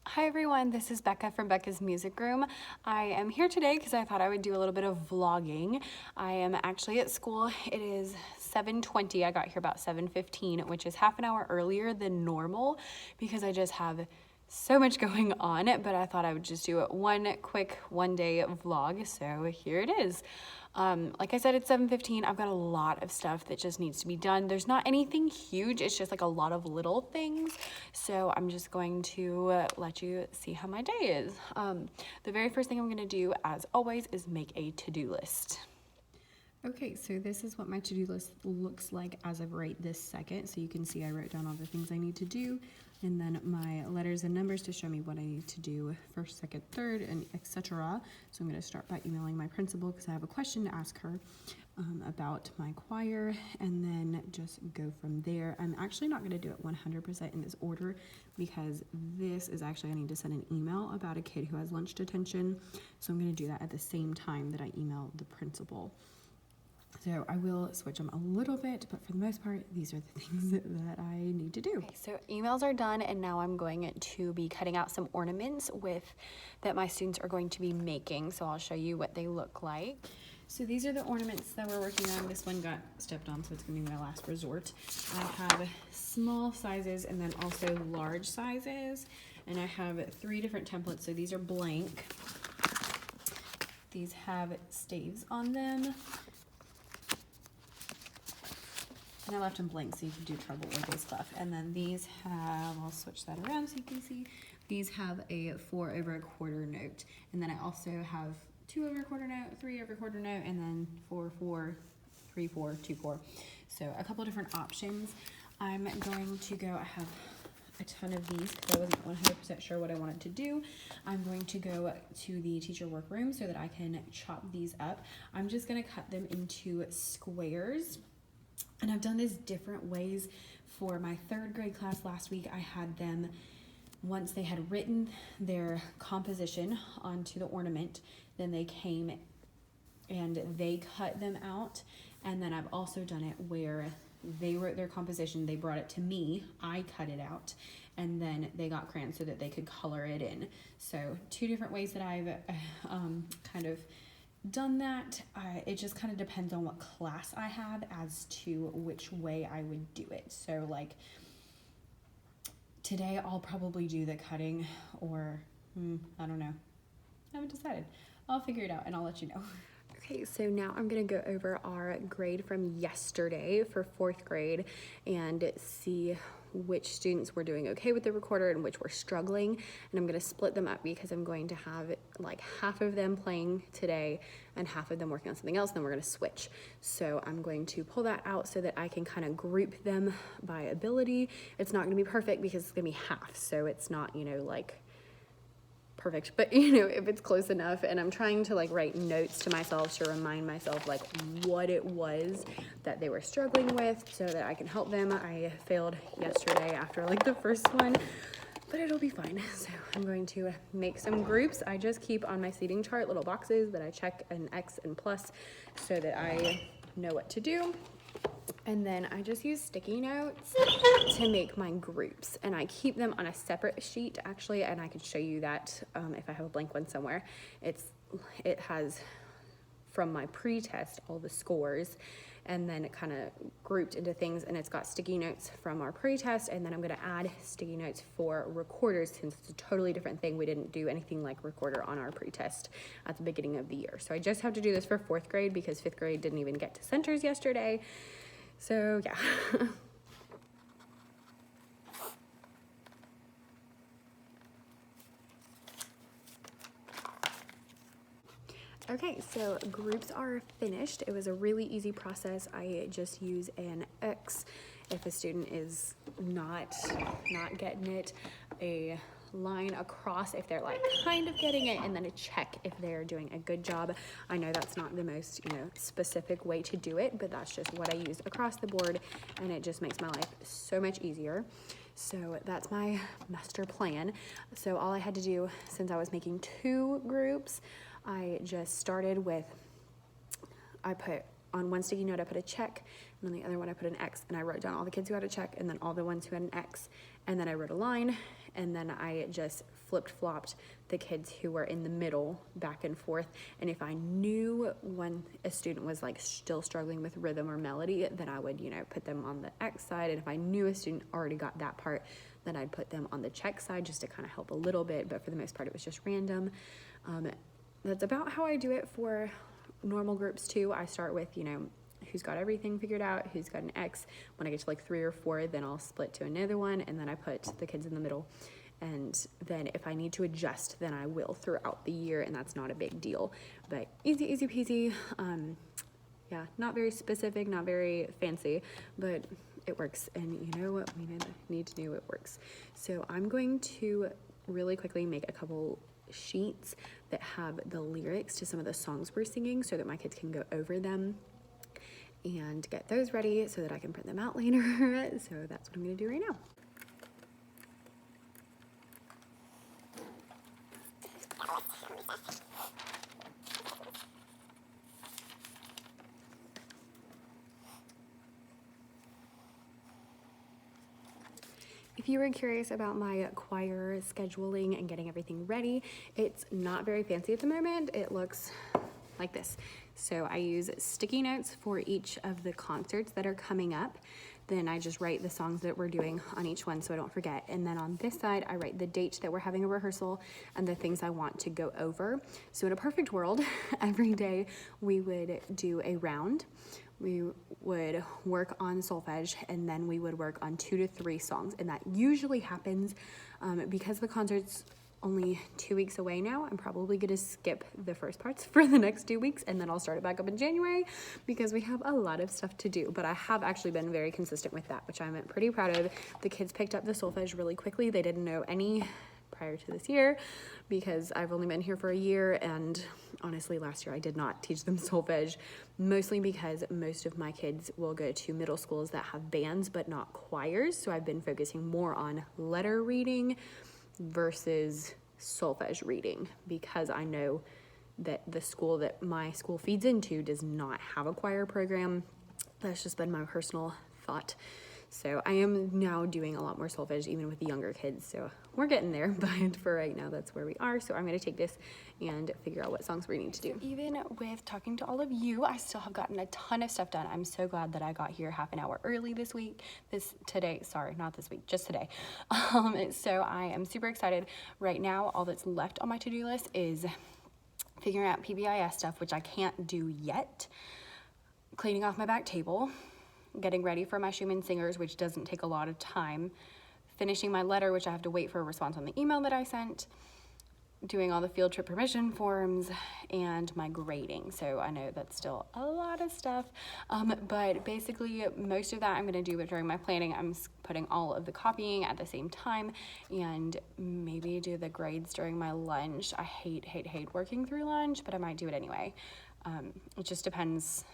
Hi everyone, this is Becca from Becca's Music Room. I am here today because I thought I would do a little bit of vlogging. I am actually at school. It is 7:20. I got here about 7:15, which is half an hour earlier than normal because I just have so much going on, but I thought I would just do one quick one-day vlog, so here it is. Like I said, it's 7:15. I've got a lot of stuff that just needs to be done. There's not anything huge, it's just like a lot of little things, so I'm just going to let you see how my day is. The very first thing I'm gonna do, as always, is make a to-do list. Okay, so this is what my to-do list looks like as of right this second. So you can see I wrote down all the things I need to do, and then my letters and numbers to show me what I need to do first, second, third, and etc. So I'm going to start by emailing my principal because I have a question to ask her about my choir, and then just go from there. I'm actually not going to do it 100% in this order because this is actually, I need to send an email about a kid who has lunch detention. So I'm going to do that at the same time that I email the principal. So I will switch them a little bit, but for the most part, these are the things that I need to do. Okay, so emails are done, and now I'm going to be cutting out some ornaments that my students are going to be making. So I'll show you what they look like. So these are the ornaments that we're working on. This one got stepped on, so it's gonna be my last resort. I have small sizes and then also large sizes, and I have 3 different templates. So these are blank. These have staves on them. And I left them blank so you can do trouble-worthy stuff. And then these have, I'll switch that around so you can see, these have a 4/4 note. And then I also have 2/4 note, 3/4 note, and then 4/4, 3/4, 2/4. So a couple different options. I'm going to go, I have a ton of these because I wasn't 100% sure what I wanted to do. I'm going to go to the teacher workroom so that I can chop these up. I'm just gonna cut them into squares. And I've done this different ways. For my 3rd grade class last week, I had them, once they had written their composition onto the ornament, then they came and they cut them out. And then I've also done it where they wrote their composition, they brought it to me, I cut it out, and then they got crayons so that they could color it in. So 2 different ways that I've kind of done that. It just kind of depends on what class I have as to which way I would do it. So like today I'll probably do the cutting, or I don't know. I haven't decided. I'll figure it out and I'll let you know. Okay, so now I'm gonna go over our grade from yesterday for 4th grade and see which students were doing okay with the recorder and which were struggling. And I'm gonna split them up because I'm going to have like half of them playing today and half of them working on something else, and then we're gonna switch. So I'm going to pull that out so that I can kind of group them by ability. It's not gonna be perfect because it's gonna be half, so it's not, you know, like perfect, but you know, if it's close enough. And I'm trying to like write notes to myself to remind myself like what it was that they were struggling with so that I can help them. I failed yesterday after like the first one, but it'll be fine. So I'm going to make some groups. I just keep on my seating chart little boxes that I check an X and plus so that I know what to do. And then I just use sticky notes to make my groups, and I keep them on a separate sheet actually, and I can show you that if I have a blank one somewhere. It has from my pre-test all the scores, and then it kind of grouped into things, and it's got sticky notes from our pre-test, and then I'm going to add sticky notes for recorders since it's a totally different thing. We didn't do anything like recorder on our pre-test at the beginning of the year. So I just have to do this for 4th grade because 5th grade didn't even get to centers yesterday. So yeah. Okay, so groups are finished. It was a really easy process. I just use an X if a student is not getting it, a line across if they're like kind of getting it, and then a check if they're doing a good job. I know that's not the most, you know, specific way to do it, but that's just what I use across the board, and it just makes my life so much easier. So that's my master plan. So all I had to do, since I was making 2 groups, I just started with, I put on one sticky note I put a check, and on the other one I put an X, and I wrote down all the kids who had a check and then all the ones who had an X, and then I wrote a line, and then I just flipped-flopped the kids who were in the middle back and forth. And if I knew when a student was like still struggling with rhythm or melody, then I would, put them on the X side. And if I knew a student already got that part, then I'd put them on the check side just to kind of help a little bit. But for the most part, it was just random. That's about how I do it for normal groups too. I start with, who's got everything figured out, who's got an X. When I get to like 3 or 4, then I'll split to another one, and then I put the kids in the middle. And then if I need to adjust, then I will throughout the year, and that's not a big deal. But easy peasy. Yeah, not very specific, not very fancy, but it works. And you know what we need to do? It works. So I'm going to really quickly make a couple sheets that have the lyrics to some of the songs we're singing so that my kids can go over them and get those ready so that I can print them out later. So that's what I'm going to do right now. If you were curious about my choir scheduling and getting everything ready, it's not very fancy at the moment. It looks like this. So I use sticky notes for each of the concerts that are coming up. Then I just write the songs that we're doing on each one so I don't forget. And then on this side, I write the date that we're having a rehearsal and the things I want to go over. So in a perfect world, every day we would do a round. We would work on solfege, and then we would work on 2 to 3 songs. And that usually happens because the concert's only 2 weeks away now. I'm probably gonna skip the first parts for the next 2 weeks, and then I'll start it back up in January because we have a lot of stuff to do. But I have actually been very consistent with that, which I'm pretty proud of. The kids picked up the solfege really quickly. They didn't know any prior to this year because I've only been here for a year, and honestly last year I did not teach them solfege, mostly because most of my kids will go to middle schools that have bands but not choirs. So I've been focusing more on letter reading versus solfege reading because I know that the school that my school feeds into does not have a choir program. That's just been my personal thought. So I am now doing a lot more solfege even with the younger kids. So we're getting there, but for right now, that's where we are. So I'm going to take this and figure out what songs we need to do. Even with talking to all of you, I still have gotten a ton of stuff done. I'm so glad that I got here half an hour early this week. Not this week, just today. So I am super excited. Right now, all that's left on my to-do list is figuring out PBIS stuff, which I can't do yet, cleaning off my back table, getting ready for my Schumann singers, which doesn't take a lot of time, finishing my letter, which I have to wait for a response on the email that I sent, doing all the field trip permission forms, and my grading. So I know that's still a lot of stuff, but basically most of that I'm going to do during my planning. I'm putting all of the copying at the same time and maybe do the grades during my lunch. I hate working through lunch, but I might do it anyway. It just depends.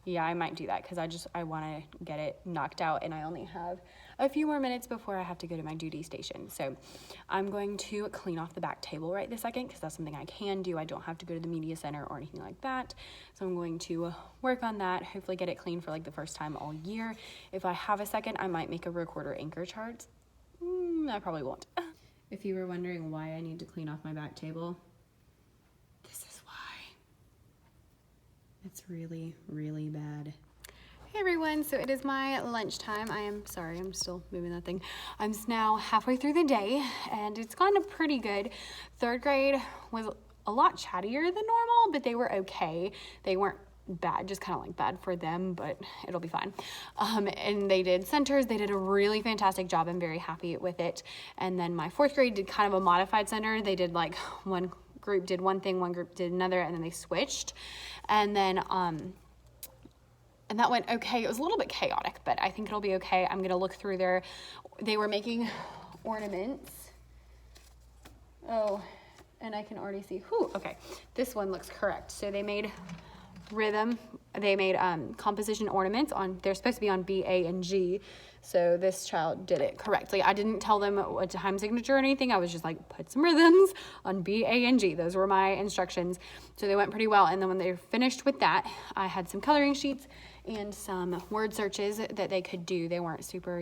Yeah, I might do that because I want to get it knocked out, and I only have a few more minutes before I have to go to my duty station. So I'm going to clean off the back table right this second because that's something I can do. I don't have to go to the media center or anything like that. So I'm going to work on that, hopefully get it clean for like the first time all year. If I have a second, I might make a recorder anchor chart. I probably won't. If you were wondering why I need to clean off my back table, this is why. It's really, really bad. Hey everyone, so it is my lunchtime. I am sorry, I'm still moving that thing. I'm now halfway through the day and it's gone pretty good. Third grade was a lot chattier than normal, but they were okay. They weren't bad, just kind of like bad for them, but it'll be fine. And they did centers. They did a really fantastic job. I'm very happy with it. And then my fourth grade did kind of a modified center. They did like one group did one thing, one group did another, and then they switched. And then, and that went okay. It was a little bit chaotic, but I think it'll be okay. I'm going to look through they were making ornaments. Oh, and I can already see, okay, this one looks correct. So they made rhythm, they made composition ornaments they're supposed to be on B, A, and G. So this child did it correctly. I didn't tell them a time signature or anything. I was just like, put some rhythms on B, A, and G. Those were my instructions. So they went pretty well. And then when they finished with that, I had some coloring sheets and some word searches that they could do. They weren't super,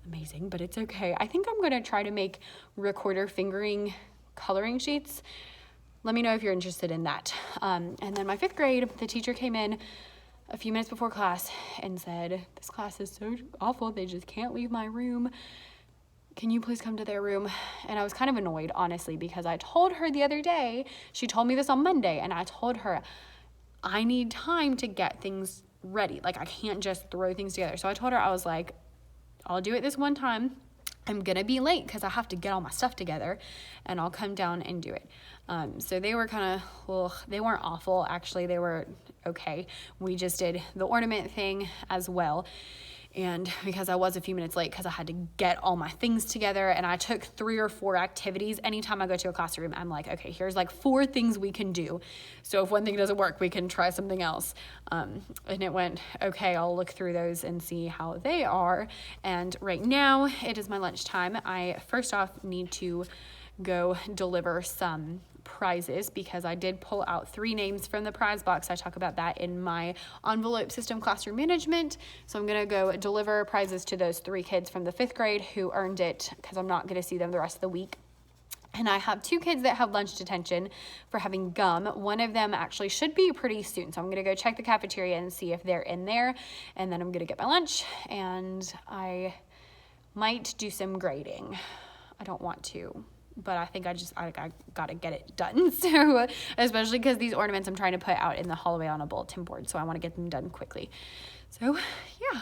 amazing, but it's okay. I think I'm gonna try to make recorder fingering coloring sheets. Let me know if you're interested in that. And then my 5th grade, the teacher came in a few minutes before class and said, this class is so awful, they just can't leave my room. Can you please come to their room? And I was kind of annoyed, honestly, because I told her the other day, she told me this on Monday, and I told her, I need time to get things ready. Like, I can't just throw things together. So I told her, I was like, I'll do it this one time. I'm gonna be late because I have to get all my stuff together, and I'll come down and do it. So they were kind of, well, they weren't awful, actually, they were okay. We just did the ornament thing as well. And because I was a few minutes late because I had to get all my things together, and I took 3 or 4 activities. Anytime I go to a classroom, I'm like, okay, here's like 4 things we can do. So if one thing doesn't work, we can try something else. And it went, okay, I'll look through those and see how they are. And right now it is my lunchtime. I first off need to go deliver some prizes because I did pull out 3 names from the prize box. I talk about that in my envelope system classroom management. So I'm gonna go deliver prizes to those 3 kids from the 5th grade who earned it because I'm not gonna see them the rest of the week. And I have 2 kids that have lunch detention for having gum. One of them actually should be pretty soon. So I'm gonna go check the cafeteria and see if they're in there. And then I'm gonna get my lunch, and I might do some grading. I don't want to, but I think I gotta get it done. So, especially because these ornaments I'm trying to put out in the hallway on a bulletin board, so I want to get them done quickly. So, yeah.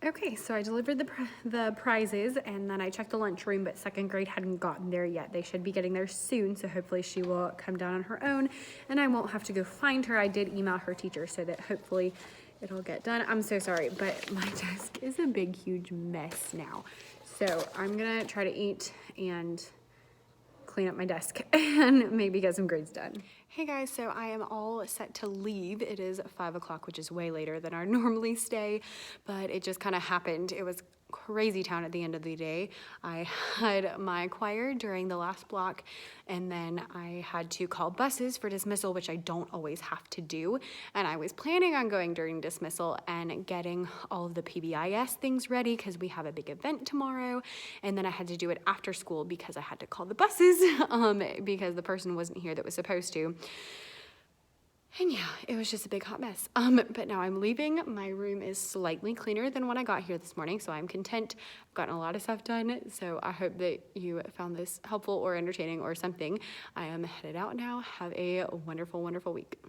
Okay, so I delivered the prizes, and then I checked the lunchroom, but 2nd grade hadn't gotten there yet. They should be getting there soon, so hopefully she will come down on her own, and I won't have to go find her. I did email her teacher so that hopefully it'll get done. I'm so sorry, but my desk is a big, huge mess now. So I'm gonna try to eat and clean up my desk and maybe get some grades done. Hey guys, so I am all set to leave. It is 5 o'clock, which is way later than I normally stay, but it just kind of happened. It was crazy town at the end of the day. I had my choir during the last block, and then I had to call buses for dismissal, which I don't always have to do. And I was planning on going during dismissal and getting all of the PBIS things ready because we have a big event tomorrow. And then I had to do it after school because I had to call the buses because the person wasn't here that was supposed to. And yeah, it was just a big hot mess. But now I'm leaving. My room is slightly cleaner than when I got here this morning, so I'm content. I've gotten a lot of stuff done, so I hope that you found this helpful or entertaining or something. I am headed out now. Have a wonderful, wonderful week.